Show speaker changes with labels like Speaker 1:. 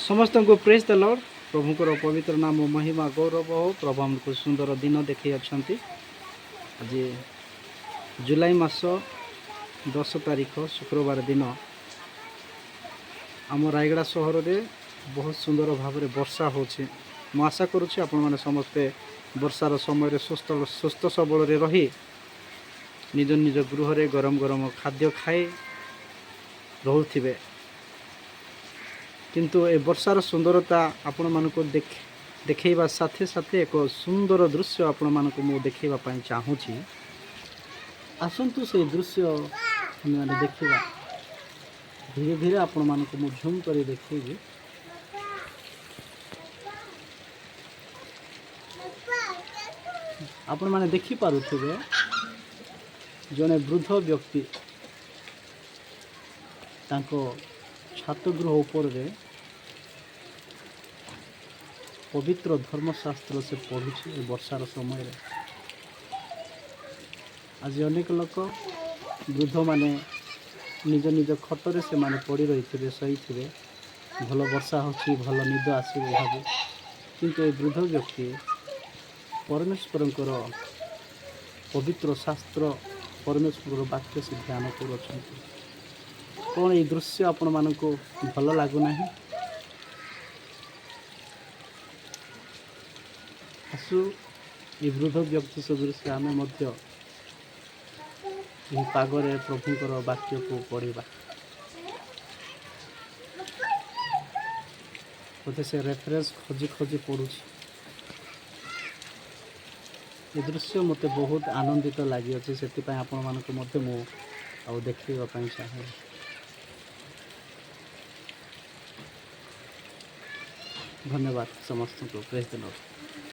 Speaker 1: समस्त को praise the Lord. प्रभुकर पवित्र नाम महिमा गौरव हो। प्रभु आमको सुंदर दिन देखी अच्छा। आज जुलाई मास 10 तारीख शुक्रवार दिन आम रायगड़ा सहर में बहुत सुंदर भाव में वर्षा होछि। मु आशा करुच्ची आपण माने समस्ते वर्षार समय सुस्थ सबल रही निज निज गृह रे गरम गरम खाद्य खाए रोथिबे। किंतु ए वर्षार सुंदरता आपण मानको देखैबा साथे साथे एक सुंदर दृश्य आपण मानको मु देखैबा पई चाहूची। आसंतु से दृश्य माने देखिबा। धीरे धीरे आपण मानको मु झूम करी देखैबी। आपण माने देखि पारुथिबे जने वृद्ध व्यक्ति तांको छातगृह ऊपर रे पवित्र धर्मशास्त्र से पढ़ुचे वर्षार समय। आज अनेक लोक वृद्ध माने निज निज खटर से माने पड़ी रही थे शई थे। भल वर्षा होची भल निद आसो भाव किंतु ए वृद्ध व्यक्ति परमेश्वर पवित्र शास्त्र परमेश्वर वाक्य से ध्यान कर। कौन ये दृश्य आपण मानक भल लगुना? आसु ये वृद्ध व्यक्ति सदृश आम पागरे प्रभुकर वाक्य को पढ़ा। बोधे से रेफरेंस खोजी खोजी पढ़ुची। ये दृश्य मते बहुत आनंदित लगी अच्छे से आपण मानक मु देखा चाहे। धन्यवाद समस्त को। Praise the Lord.